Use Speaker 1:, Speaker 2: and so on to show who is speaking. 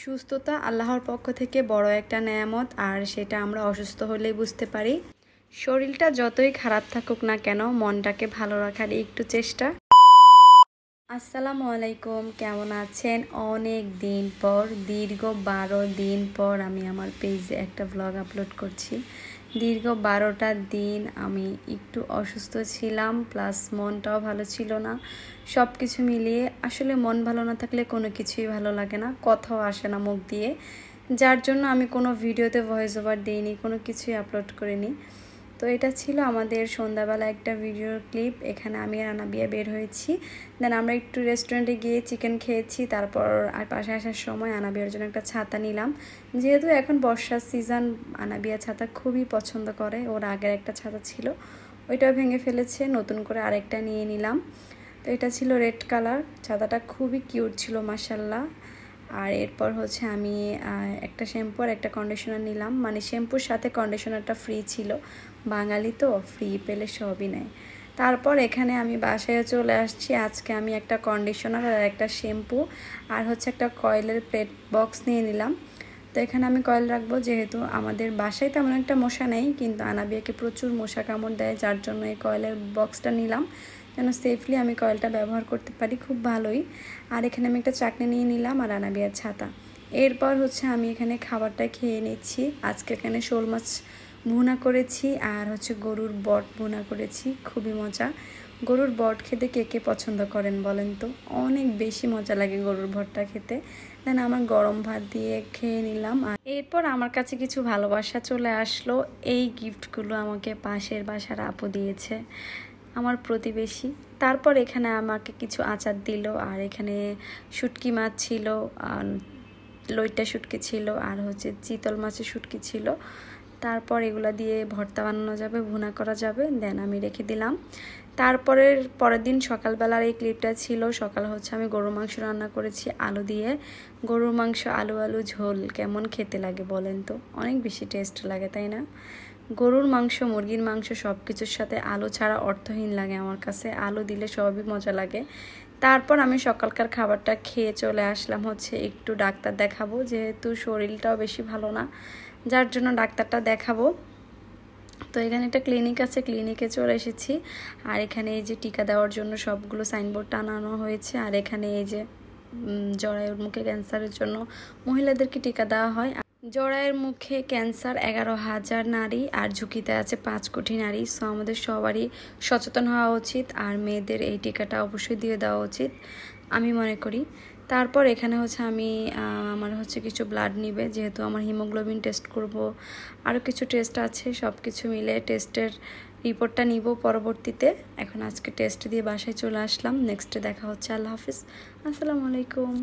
Speaker 1: সুস্থতা আল্লাহর পক্ষ থেকে বড় একটা নেয়ামত, আর সেটা আমরা অসুস্থ হলেই বুঝতে পারি। শরীরটা যতই খারাপ থাকুক না কেন, মনটাকে ভালো রাখার একটু চেষ্টা। আসসালামু আলাইকুম, কেমন আছেন? অনেক দিন পর, দীর্ঘ 12 দিন পর আমি আমার পেজে একটা ব্লগ আপলোড করছি। দীর্ঘ 12টা দিন আমি একটু অসুস্থ ছিলাম, প্লাস মনটাও ভালো ছিল না। সব কিছু মিলিয়ে আসলে মন ভালো না থাকলে কোনো কিছুই ভালো লাগে না, কথাও আসে না মুখ দিয়ে। যার জন্য আমি কোনো ভিডিওতে ভয়েস ওভার দিইনি, কোনো কিছুই আপলোড করিনি। তো এটা ছিল আমাদের সন্ধ্যাবেলা একটা ভিডিওর ক্লিপ। এখানে আমি আর আনাবিয়া বের হয়েছি, দেন আমরা একটু রেস্টুরেন্টে গিয়ে চিকেন খেয়েছি। তারপর আর পাশে আসার সময় আনাবিয়ার জন্য একটা ছাতা নিলাম, যেহেতু এখন বর্ষার সিজন। আনাবিয়া ছাতা খুবই পছন্দ করে, ওর আগের একটা ছাতা ছিল, ওইটাও ভেঙে ফেলেছে, নতুন করে আরেকটা নিয়ে নিলাম। তো এটা ছিল রেড কালার, ছাতাটা খুবই কিউট ছিল মাশাল্লাহ। আর এরপর হচ্ছে আমি একটা শ্যাম্পু আর একটা কন্ডিশনার নিলাম, মানে শ্যাম্পুর সাথে কন্ডিশনারটা ফ্রি ছিল, বাঙালি তো ফ্রি পেলে সবই নেয়। তারপর এখানে আমি বাসায় চলে আসছি। আজকে আমি একটা কন্ডিশনার আর একটা শ্যাম্পু আর হচ্ছে একটা কয়েলের প্লেট বক্স নিয়ে নিলাম। তো এখানে আমি কয়েল রাখবো, যেহেতু আমাদের বাসায় তেমন একটা মশা নেই, কিন্তু আনাবিয়াকে প্রচুর মশা কামড় দেয়, যার জন্য এই কয়েলের বক্সটা নিলাম, যেন সেফলি আমি কয়েলটা ব্যবহার করতে পারি। খুব ভালোই। আর এখানে আমি একটা চাকনি নিয়ে নিলাম আর আনাবিয়ার ছাতা। এরপর হচ্ছে আমি এখানে খাবারটা খেয়ে নিচ্ছি। আজকে এখানে শোল মাছ ভুনা করেছি আর হচ্ছে গরুর বট ভুনা করেছি, খুবই মজা। গরুর বট খেতে কে কে পছন্দ করেন বলেন তো? অনেক বেশি মজা লাগে গরুর ভটটা খেতে। দেন আমার গরম ভাত দিয়ে খেয়ে নিলাম। আর এরপর আমার কাছে কিছু ভালোবাসা চলে আসলো। এই গিফটগুলো আমাকে পাশের বাসার আপু দিয়েছে, আমার প্রতিবেশী। তারপর এখানে আমাকে কিছু আচার দিল, আর এখানে শুটকি মাছ ছিল, লইট্টা শুটকি ছিল, আর হচ্ছে চিতল মাছের শুটকি ছিল। তারপর এগুলা দিয়ে ভর্তা বানানো যাবে, ভুনা করা যাবে। দেন আমি রেখে দিলাম। পরের দিন সকালবেলার এই ক্লিপটা ছিল। সকাল হচ্ছে আমি গরুর মাংস রান্না করেছি আলু দিয়ে। গরুর মাংস আলু আলু ঝোল কেমন খেতে লাগে বলেন তো? অনেক বেশি টেস্ট লাগে, তাই না? গরুর মাংস, মুরগির মাংস সব কিছুর সাথে আলু ছাড়া অর্থহীন লাগে আমার কাছে, আলু দিলে সবই মজা লাগে। তারপর আমি সকালকার খাবারটা খেয়ে চলে আসলাম হচ্ছে একটু ডাক্তার দেখাবো, যেহেতু শরীরটাও বেশি ভালো না, যার জন্য ডাক্তারটা দেখাবো। তো এখানে একটা ক্লিনিক আছে, ক্লিনিকে চলে এসেছি। আর এখানে এই যে টিকা দেওয়ার জন্য সবগুলো সাইনবোর্ড টানানো হয়েছে। আর এখানে এই যে জরায়ুর মুখে ক্যান্সারের জন্য মহিলাদেরকে টিকা দেওয়া হয়। জরায়ের মুখে ক্যান্সার 11,000 নারী, আর ঝুঁকিতে আছে 5 কোটি নারী। সো আমাদের সবারই সচেতন হওয়া উচিত, আর মেয়েদের এই টিকাটা অবশ্যই দিয়ে দেওয়া উচিত আমি মনে করি। তারপর এখানে হচ্ছে আমি আমার হচ্ছে কিছু ব্লাড নিবে, যেহেতু আমার হিমোগ্লোবিন টেস্ট করব, আরও কিছু টেস্ট আছে। সব কিছু মিলে টেস্টের রিপোর্টটা নিব পরবর্তীতে। এখন আজকে টেস্ট দিয়ে বাসায় চলে আসলাম। নেক্সটে দেখা হচ্ছে। আল্লাহ হাফিজ, আসসালামু আলাইকুম।